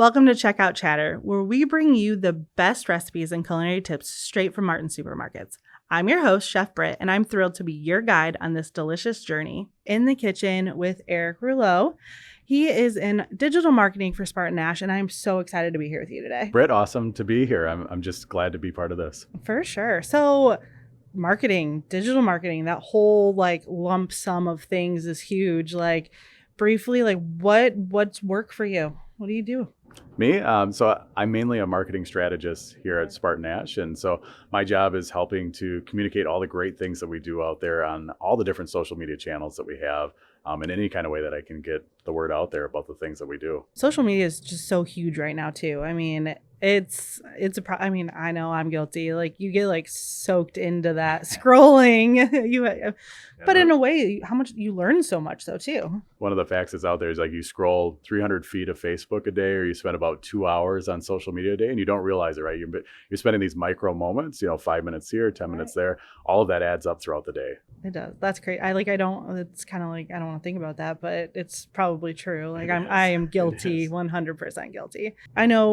Welcome to Checkout Chatter, where we bring you the best recipes and culinary tips straight from Martin Supermarkets. I'm your host, Chef Britt, and I'm thrilled to be your guide on this delicious journey. In the kitchen with Eric Rouleau. He is in digital marketing for SpartanNash, and I'm so excited to be here with you today. Britt, awesome to be here. I'm just glad to be part of this. For sure. So marketing, digital marketing, that whole lump sum of things is huge. Briefly, what's work for you? What do you do? Me? So I'm mainly a marketing strategist here at SpartanNash. And so my job is helping to communicate all the great things that we do out there on all the different social media channels that we have, in any kind of way that I can get the word out there about the things that we do. Social media is just so huge right now too. I mean, I know I'm guilty. You get soaked into that scrolling. But in a way, how much you learn so much though too. One of the facts that's out there is you scroll 300 feet of Facebook a day, or you spend about 2 hours on social media a day, and you don't realize it, right? You're spending these micro moments, 5 minutes here, 10 minutes there. All of that adds up throughout the day. It does. That's great. It's kind of I don't want to think about that, but it's probably true. I am guilty, 100% guilty. I know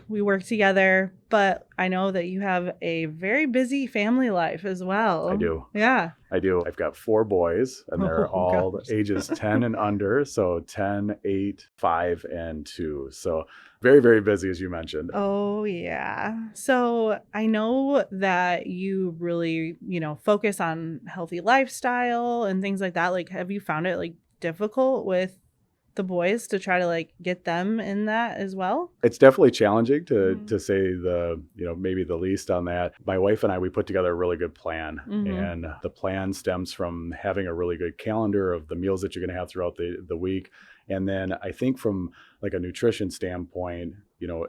we work together, but I know that you have a very busy family life as well. I do. Yeah. I do. I've got 4 boys, and they're all ages 10 and under. So 10, 8, 5, and 2. So very, very busy, as you mentioned. Oh, yeah. So I know that you really, focus on healthy lifestyle and things like that. Have you found it difficult with the boys to try to get them in that as well? It's definitely challenging to say maybe the least on that. My wife and I, we put together a really good plan, and the plan stems from having a really good calendar of the meals that you're going to have throughout the week. And then I think from a nutrition standpoint,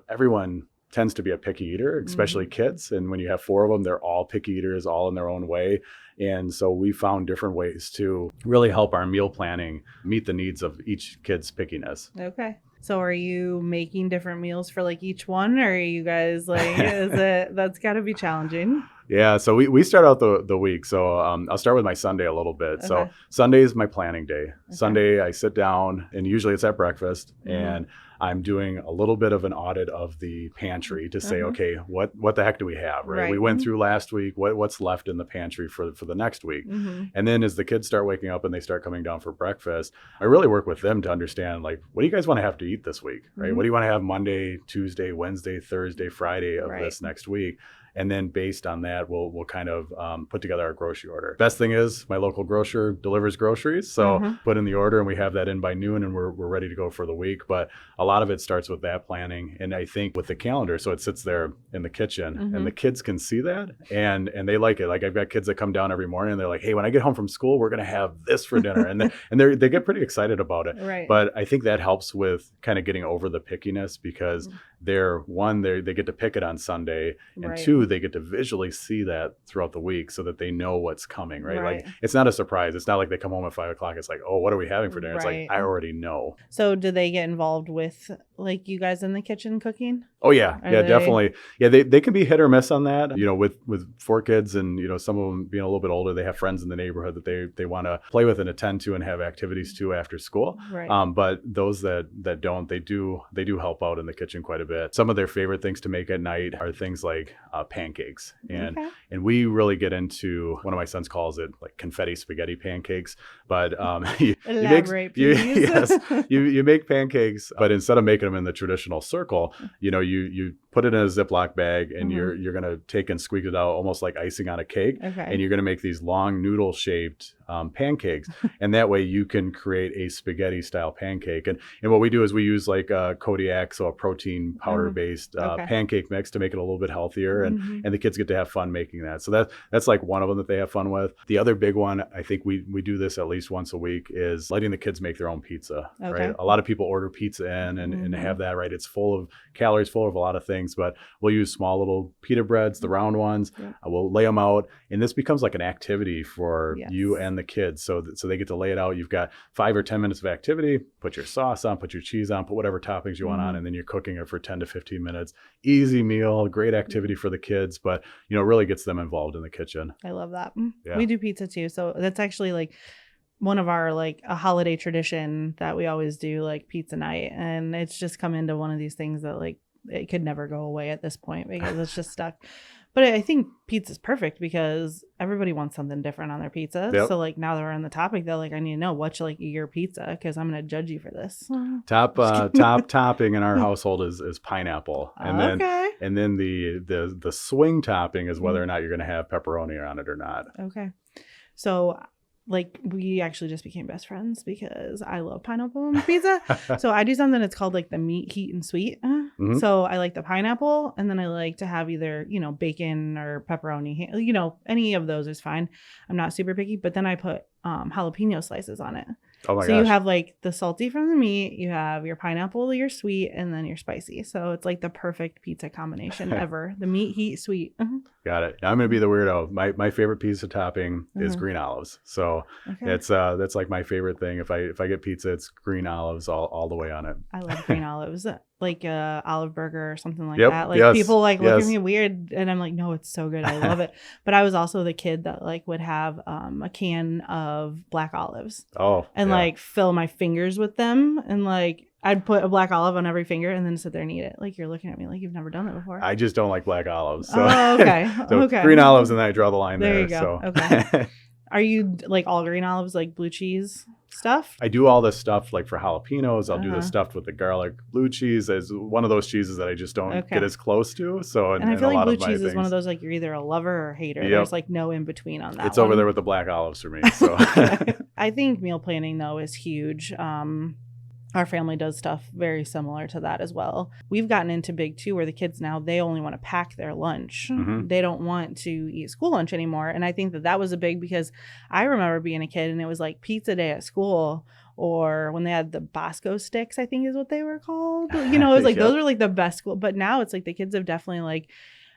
everyone tends to be a picky eater, especially kids. And when you have 4 of them, they're all picky eaters, all in their own way. And so we found different ways to really help our meal planning meet the needs of each kid's pickiness. Okay. So are you making different meals for each one, or are you guys that's got to be challenging? Yeah, so we start out the week. So I'll start with my Sunday a little bit. Okay. So Sunday is my planning day. Okay. Sunday, I sit down, and usually it's at breakfast, and I'm doing a little bit of an audit of the pantry to say, okay, what the heck do we have, right? We went through last week, what's left in the pantry for the next week. And then as the kids start waking up and they start coming down for breakfast, I really work with them to understand, what do you guys want to have to eat this week, right? What do you want to have Monday, Tuesday, Wednesday, Thursday, Friday of this next week? And then based on that, we'll kind of put together our grocery order. Best thing is my local grocer delivers groceries. So put in the order and we have that in by noon, and we're ready to go for the week. But a lot of it starts with that planning. And I think with the calendar, so it sits there in the kitchen and the kids can see that and they like it. I've got kids that come down every morning and they're like, hey, when I get home from school, we're going to have this for dinner. And they get pretty excited about it. Right. But I think that helps with kind of getting over the pickiness, because they get to pick it on Sunday, and 2, they get to visually see that throughout the week so that they know what's coming, right? It's not a surprise. It's not like they come home at 5 o'clock. It's like, oh, what are we having for dinner? It's I already know. So do they get involved with you guys in the kitchen cooking? Oh yeah. Definitely. Yeah. They can be hit or miss on that, with 4 kids, and, some of them being a little bit older, they have friends in the neighborhood that they want to play with and attend to and have activities to after school. Right. But those that don't, they do help out in the kitchen quite a bit. Some of their favorite things to make at night are things like pancakes. And we really get into, one of my sons calls it confetti spaghetti pancakes. But elaborate, please. You make pancakes, but instead of making them in the traditional circle, you put it in a Ziploc bag, and you're going to take and squeeze it out almost like icing on a cake. Okay. And you're going to make these long noodle shaped pancakes. And that way you can create a spaghetti style pancake. And what we do is we use Kodiak, so a protein powder based pancake mix to make it a little bit healthier. And the kids get to have fun making that. So that's one of them that they have fun with. The other big one, I think we do this at least once a week, is letting the kids make their own pizza, right? A lot of people order pizza in and have that, right? It's full of calories, full of a lot of things, but we'll use small little pita breads, the round ones. We'll lay them out, and this becomes like an activity for you and the kids. So they get to lay it out. You've got 5 or 10 minutes of activity, put your sauce on, put your cheese on, put whatever toppings you want on, and then you're cooking it for 10 to 15 minutes. Easy meal, great activity for the kids, but really gets them involved in the kitchen. I love that. Yeah. We do pizza too. So that's actually one of our like a holiday tradition that we always do, like pizza night. And it's just come into one of these things that like it could never go away at this point because it's just stuck. But I think pizza's perfect because everybody wants something different on their pizza. Yep. So like now that we're on the topic, though, like I need to know what's like your pizza because I'm gonna judge you for this. Top topping in our household is pineapple, and then the swing topping is whether or not you're gonna have pepperoni on it or not. Okay, so like we actually just became best friends because I love pineapple on pizza. So I do something that's called like the meat, heat, and sweet. Mm-hmm. So I like the pineapple, and then I like to have either, you know, bacon or pepperoni, you know, any of those is fine. I'm not super picky, but then I put jalapeno slices on it. Oh my gosh. So you have like the salty from the meat, you have your pineapple, your sweet, and then your spicy. So it's like the perfect pizza combination ever. The meat, heat, sweet. Got it. Now I'm gonna be the weirdo. My favorite pizza topping is green olives. So that's like my favorite thing. If I get pizza, it's green olives all the way on it. I love green olives. Like a olive burger or something like that. Like people like look at me weird, and I'm like, no, it's so good. I love it. But I was also the kid that like would have a can of black olives. Oh. And like fill my fingers with them, and like I'd put a black olive on every finger and then sit there and eat it. Like you're looking at me like you've never done that before. I just don't like black olives. So. Oh, okay. So okay. Green olives, and then I draw the line there. There you go. So. Okay. Are you like all green olives, like blue cheese stuff? I do all this stuff like for jalapenos. I'll do the stuff with the garlic. Blue cheese is one of those cheeses that I just don't get as close to. So, and I feel like blue cheese is one of those like you're either a lover or hater. Yep. There's like no in between on that. It's over there with the black olives for me. So I think meal planning though is huge. Our family does stuff very similar to that as well. We've gotten into big too, where the kids now, they only want to pack their lunch. Mm-hmm. They don't want to eat school lunch anymore. And I think that was a big, because I remember being a kid and it was like pizza day at school, or when they had the Bosco sticks, I think is what they were called. You know, it was like, those were like the best school. But now it's like the kids have definitely like,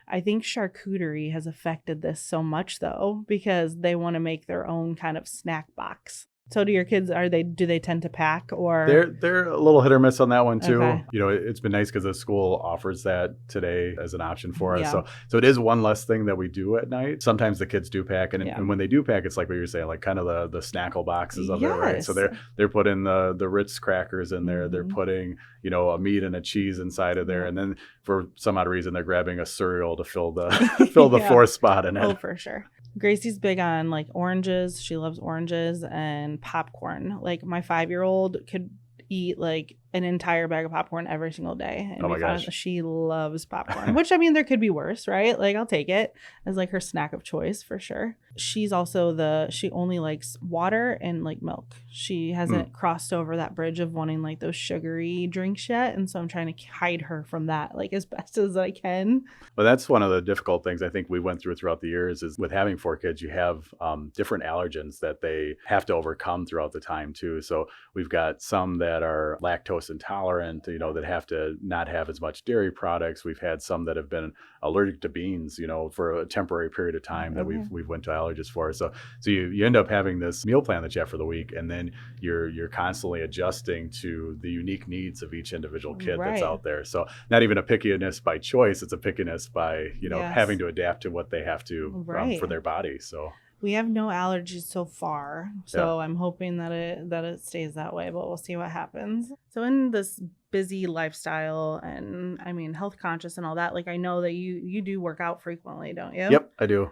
I think charcuterie has affected this so much though, because they want to make their own kind of snack box. So do your kids, do they tend to pack, or? They're a little hit or miss on that one too. Okay. You know, it's been nice because the school offers that today as an option for us. So it is one less thing that we do at night. Sometimes the kids do pack, and when they do pack, it's like what you're saying, like kind of the snackle boxes of it, right? So they're putting the Ritz crackers in there. Mm-hmm. They're putting, you know, a meat and a cheese inside of there, and then for some odd reason they're grabbing a cereal to fill the the fourth spot in it. Oh, for sure. Gracie's big on like oranges. She loves oranges and popcorn. Like my 5-year-old could eat like an entire bag of popcorn every single day. And oh my gosh. She loves popcorn, which I mean, there could be worse, right? Like I'll take it as like her snack of choice for sure. She's also she only likes water and like milk. She hasn't crossed over that bridge of wanting like those sugary drinks yet. And so I'm trying to hide her from that like as best as I can. Well, that's one of the difficult things I think we went through throughout the years is with having 4 kids, you have different allergens that they have to overcome throughout the time too. So we've got some that are lactose intolerant, you know, that have to not have as much dairy products. We've had some that have been allergic to beans, you know, for a temporary period of time that we've went to allergists for. So you end up having this meal plan that you have for the week, and then you're constantly adjusting to the unique needs of each individual kid that's out there. So not even a pickiness by choice, it's a pickiness by, you know, having to adapt to what they have to for their body. So we have no allergies so far, so I'm hoping that it stays that way, but we'll see what happens. So in this busy lifestyle and I mean health conscious and all that, like I know that you do work out frequently, don't you? Yep, I do.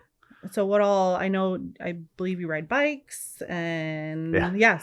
So I believe you ride bikes and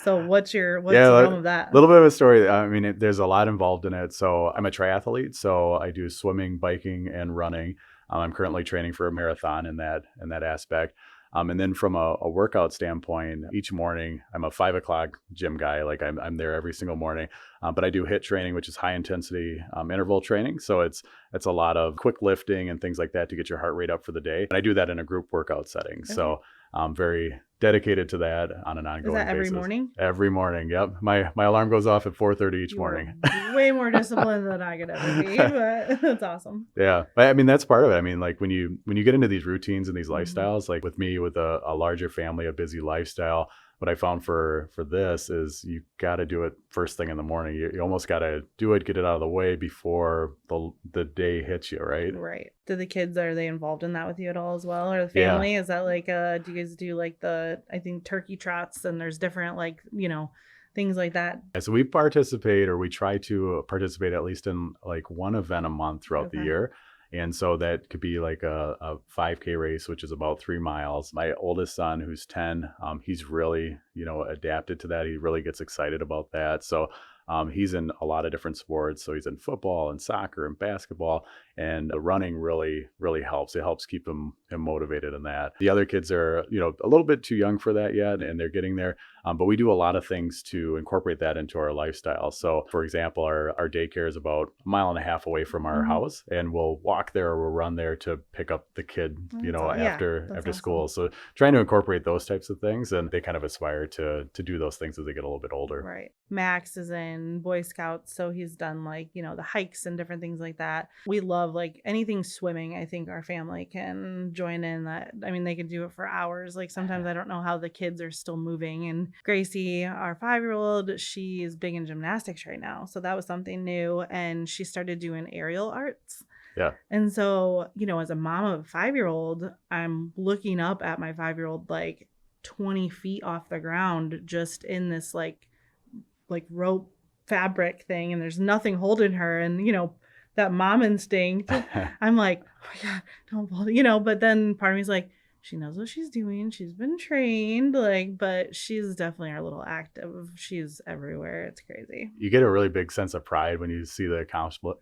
so what's the realm of that? A little bit of a story. I mean, there's a lot involved in it. So I'm a triathlete, so I do swimming, biking, and running. I'm currently training for a marathon in that aspect. And then from a workout standpoint, each morning I'm a 5 o'clock gym guy. Like I'm there every single morning. But I do HIIT training, which is high intensity interval training. So it's a lot of quick lifting and things like that to get your heart rate up for the day. And I do that in a group workout setting. Okay. So I'm very dedicated to that on an ongoing basis. Is that every morning? Every morning, yep. My alarm goes off at 4:30 each morning. Way more disciplined than I could ever be, but that's awesome. Yeah, but I mean that's part of it. I mean, like when you get into these routines and these lifestyles, like with me with a larger family, a busy lifestyle, what I found for this is you got to do it first thing in the morning. You almost got to do it, get it out of the way before the day hits you, right? Right. Do the kids, are they involved in that with you at all as well? Or the family? Yeah. Is that like, do you guys do like I think turkey trots, and there's different like, things like that? Yeah, so we participate, or we try to participate at least in like one event a month throughout the year. And so that could be like a 5K race, which is about 3 miles. My oldest son, who's 10, he's really, adapted to that. He really gets excited about that. So he's in a lot of different sports. So he's in football and soccer and basketball, and the running really, really helps. It helps keep him motivated in that. The other kids are, a little bit too young for that yet, and they're getting there. But we do a lot of things to incorporate that into our lifestyle. So for example, our daycare is about 1.5 miles away from our house, and we'll walk there or we'll run there to pick up the kid, after school. Awesome. So trying to incorporate those types of things, and they kind of aspire to do those things as they get a little bit older. Right. Max is in Boy Scouts, so he's done like, the hikes and different things like that. We love like anything swimming. I think our family can join in that. I mean, they can do it for hours. Like sometimes I don't know how the kids are still moving. And Gracie, our 5-year-old, she is big in gymnastics right now. So that was something new. And she started doing aerial arts. Yeah. And so, as a mom of a 5-year-old, I'm looking up at my 5-year-old like 20 feet off the ground, just in this like rope fabric thing, and there's nothing holding her. And, that mom instinct, I'm like, oh my God, don't fall, but then part of me is like, she knows what she's doing. She's been trained, but she's definitely our little active. She's everywhere. It's crazy. You get a really big sense of pride when you see the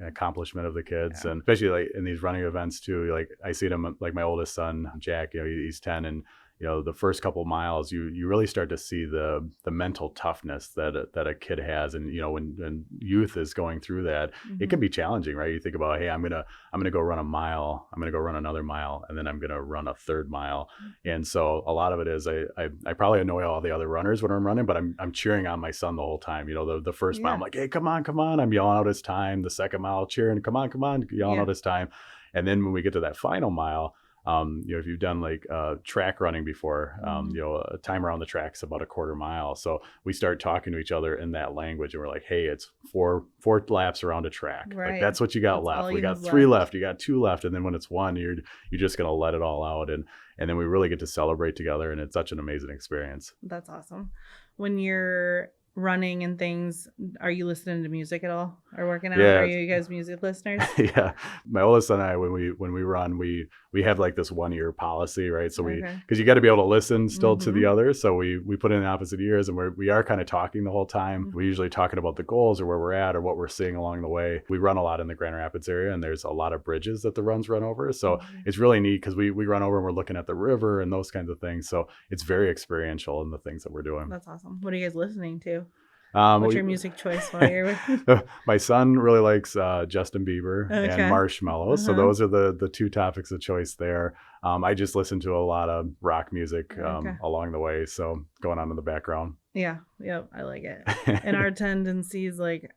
accomplishment of the kids. Yeah. And especially like in these running events too, like I see them, like my oldest son, Jack, he's 10, and the first couple of miles, you really start to see the mental toughness that a kid has. And, when youth is going through that, it can be challenging, right? You think about, hey, I'm going to go run a mile. I'm going to go run another mile, and then I'm going to run a third mile. And so a lot of it is I probably annoy all the other runners when I'm running, but I'm cheering on my son the whole time. The first mile, I'm like, hey, come on. I'm yelling out his time. The second mile, cheering, come on, yelling out his time. And then when we get to that final mile, if you've done like track running before, a time around the track is about a quarter mile. So we start talking to each other in that language, and we're like, hey, it's four laps around a track. Right. Like that's what you got left. We got 3 left. You got 2 left. And then when it's 1, you're just going to let it all out. And then we really get to celebrate together. And it's such an amazing experience. That's awesome. When you're running and things, are you listening to music at all or working out? Yeah. Are you guys music listeners? Yeah. My oldest son and I, when we run, we have like this 1-ear policy, right? So because you got to be able to listen still to the others. So we put in opposite ears, and we are kind of talking the whole time. We're usually talking about the goals or where we're at or what we're seeing along the way. We run a lot in the Grand Rapids area, and there's a lot of bridges that the runs run over. So it's really neat because we run over and we're looking at the river and those kinds of things. So it's very experiential in the things that we're doing. That's awesome. What are you guys listening to? What's your music choice while you're with? My son really likes Justin Bieber and Marshmello. So those are the 2 topics of choice there. I just listen to a lot of rock music along the way. So going on in the background. Yeah. Yep. I like it. And our tendencies, like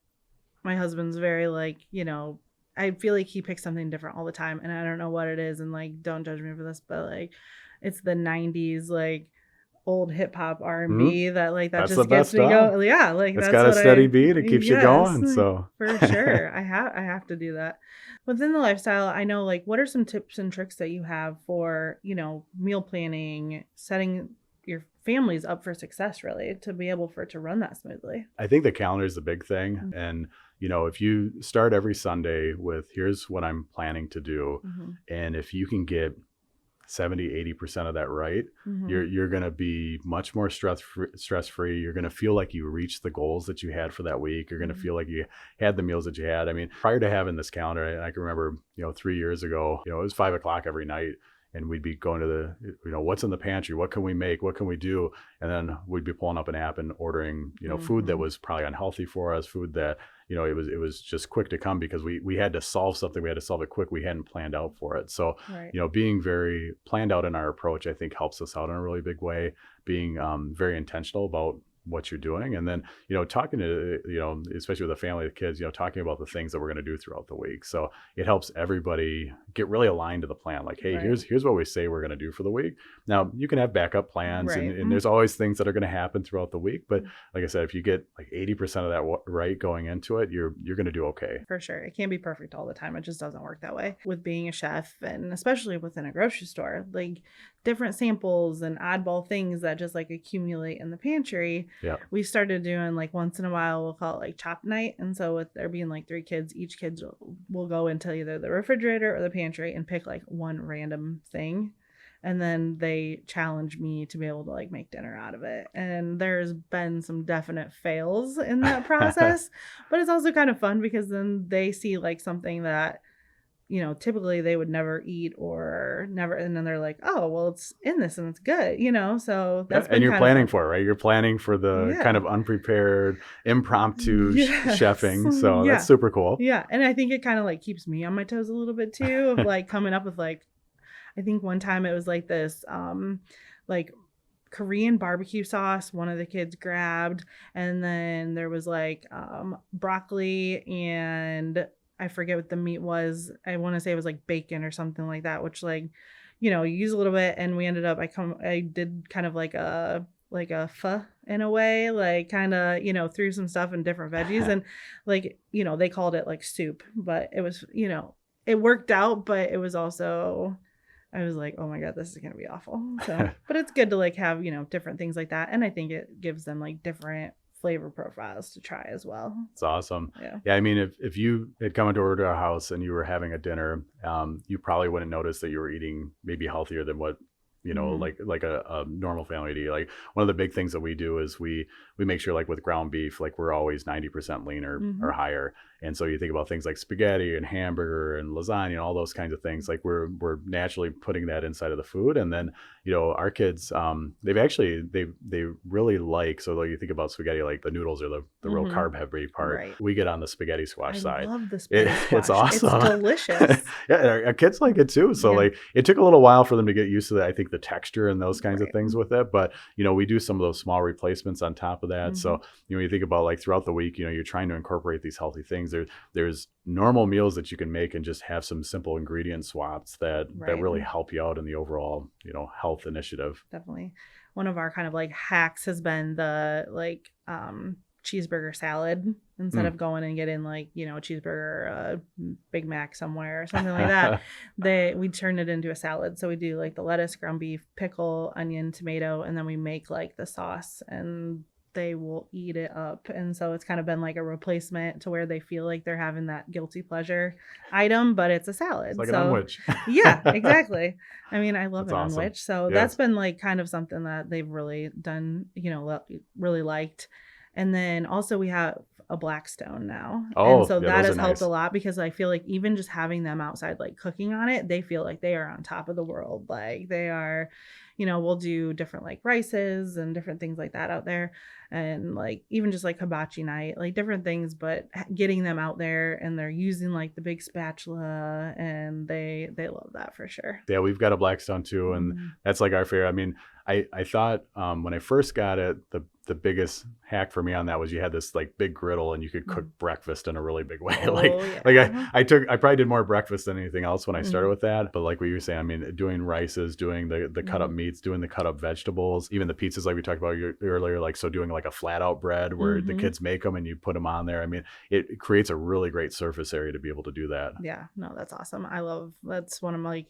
my husband's very like, I feel like he picks something different all the time, and I don't know what it is. And like, don't judge me for this, but like it's the 90s, like old hip hop R&B that that's just gets me going. Yeah, like it's got a steady beat. It keeps you going. So for sure, I have to do that. Within the lifestyle, I know, like, what are some tips and tricks that you have for meal planning, setting your families up for success, really, to be able for it to run that smoothly? I think the calendar is the big thing, and if you start every Sunday with here's what I'm planning to do, and if you can get 70-80% of that right, you're going to be much more stress-free. You're going to feel like you reached the goals that you had for that week. You're going to feel like you had the meals that you had. I mean, prior to having this calendar, I can remember, 3 years ago, it was 5:00 every night, and we'd be going to the, what's in the pantry? What can we make? What can we do? And then we'd be pulling up an app and ordering, food that was probably unhealthy for us, food that, it was just quick to come because we had to solve something. We had to solve it quick. We hadn't planned out for it. So, being very planned out in our approach, I think helps us out in a really big way. Being very intentional about what you're doing. And then, talking to, especially with a family of kids, talking about the things that we're going to do throughout the week. So it helps everybody get really aligned to the plan. Like, hey, here's what we say we're going to do for the week. Now you can have backup plans and there's always things that are going to happen throughout the week. But like I said, if you get like 80% of that right going into it, you're going to do okay. For sure. It can't be perfect all the time. It just doesn't work that way with being a chef, and especially within a grocery store, like different samples and oddball things that just like accumulate in the pantry. Yeah. We started doing like once in a while, we'll call it like chop night. And so with there being like 3 kids, each kid will go into either the refrigerator or the pantry and pick like one random thing. And then they challenge me to be able to like make dinner out of it. And there's been some definite fails in that process, but it's also kind of fun because then they see like something that, typically they would never eat or never. And then they're like, oh, well, it's in this and it's good, so that's been and you're planning for it, right? You're planning for the kind of unprepared, impromptu chefing. So that's super cool. Yeah. And I think it kind of like keeps me on my toes a little bit too, of like coming up with like, I think one time it was like this, like Korean barbecue sauce one of the kids grabbed, and then there was like broccoli and I forget what the meat was. I want to say it was like bacon or something like that, which like, you use a little bit, and we ended up, I did kind of like a pho in a way, like kind of, threw some stuff in different veggies and like, they called it like soup, but it was, it worked out, but it was also, I was like, oh my God, this is going to be awful. So, but it's good to like have, different things like that. And I think it gives them like different flavor profiles to try as well. It's awesome. Yeah. I mean, if you had come into our house and you were having a dinner, you probably wouldn't notice that you were eating maybe healthier than what, like a normal family would eat. Like one of the big things that we do is we make sure like with ground beef, like we're always 90% leaner or higher. And so you think about things like spaghetti and hamburger and lasagna and all those kinds of things, like we're naturally putting that inside of the food. And then, our kids, they really like, so like you think about spaghetti, like the noodles are the real carb heavy part. Right. We get on the spaghetti squash side. I love the spaghetti squash. It's awesome. It's delicious. Yeah. Our kids like it too. So like it took a little while for them to get used to that. I think the texture and those kinds of things with it, but we do some of those small replacements on top of that. So, you think about like throughout the week, you're trying to incorporate these healthy things. There's normal meals that you can make and just have some simple ingredient swaps that really help you out in the overall, health initiative. Definitely. One of our kind of like hacks has been the like cheeseburger salad. Instead of going and getting like, a cheeseburger, Big Mac somewhere or something like that, we turn it into a salad. So we do like the lettuce, ground beef, pickle, onion, tomato, and then we make like the sauce, and they will eat it up. And so it's kind of been like a replacement to where they feel like they're having that guilty pleasure item, but it's a salad. It's like an unwich. Yeah, exactly. I mean, I love an unwich. So that's been like kind of something that they've really done, really liked. And then also we have a Blackstone now. And so that has helped a lot, because I feel like even just having them outside, like cooking on it, they feel like they are on top of the world. Like they are, we'll do different like rices and different things like that out there. And like, even just like hibachi night, like different things, but getting them out there and they're using like the big spatula, and they love that for sure. Yeah. We've got a Blackstone too. And that's like our favorite. I mean, I thought when I first got it, the biggest hack for me on that was you had this like big griddle and you could cook breakfast in a really big way. I probably did more breakfast than anything else when I started with that. But like what you were saying, I mean, doing rices, doing the cut up meats, doing the cut up vegetables, even the pizzas like we talked about earlier, like so doing like a flat out bread where the kids make them and you put them on there. I mean, it creates a really great surface area to be able to do that. Yeah, no, that's awesome. That's one of my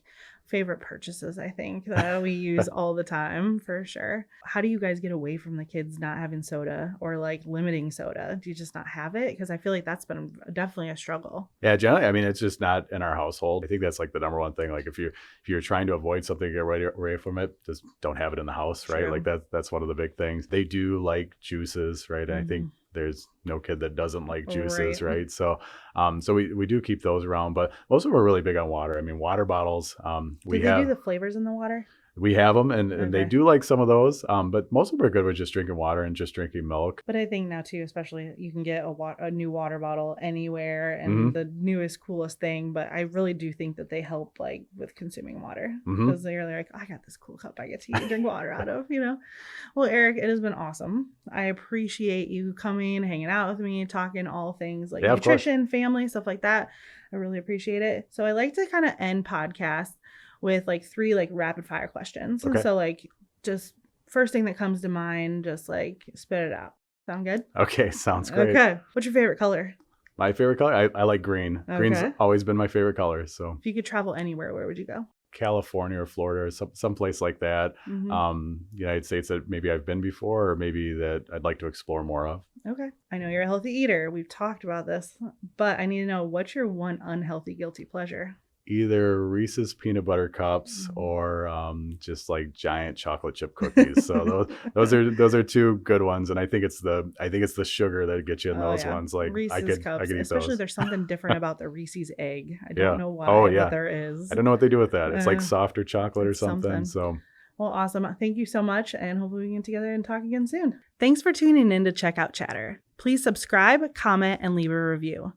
favorite purchases, I think, that we use all the time for sure. How do you guys get away from the kids not having soda or like limiting soda? Do you just not have it? Because I feel like that's been definitely a struggle. Yeah, generally, I mean, it's just not in our household. I think that's like the number one thing. Like if you're trying to avoid something, get away from it, just don't have it in the house, right? True. Like that's one of the big things. They do like juices, right? And I think there's no kid that doesn't like juices, right? So we do keep those around, but most of them are really big on water. I mean, water bottles. Do they do the flavors in the water? We have them, and they do like some of those, but most of them are good with just drinking water and just drinking milk. But I think now too, especially you can get a new water bottle anywhere and the newest, coolest thing. But I really do think that they help like with consuming water because they're like, I got this cool cup I get to drink water out of, Well, Eric, it has been awesome. I appreciate you coming, hanging out with me, talking all things like nutrition, family, stuff like that. I really appreciate it. So I like to kind of end podcasts with like 3 like rapid fire questions. Okay. And so like just first thing that comes to mind, just like spit it out. Sound good? Okay. Sounds great. Okay. What's your favorite color? My favorite color? I like green. Okay. Green's always been my favorite color. So if you could travel anywhere, where would you go? California or Florida or some place like that. United States that maybe I've been before or maybe that I'd like to explore more of. Okay. I know you're a healthy eater. We've talked about this, but I need to know, what's your one unhealthy guilty pleasure? Either Reese's peanut butter cups or just like giant chocolate chip cookies. So those are 2 good ones, and I think it's the sugar that gets you in those ones. Like Reese's cups, I could eat especially those. There's something different about the Reese's egg. I don't know why, but there is. I don't know what they do with that. It's like softer chocolate or something. So. Well, awesome. Thank you so much, and hopefully we can get together and talk again soon. Thanks for tuning in to Checkout Chatter. Please subscribe, comment, and leave a review.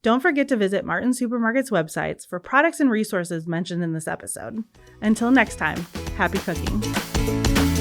Don't forget to visit Martin Supermarket's websites for products and resources mentioned in this episode. Until next time, happy cooking.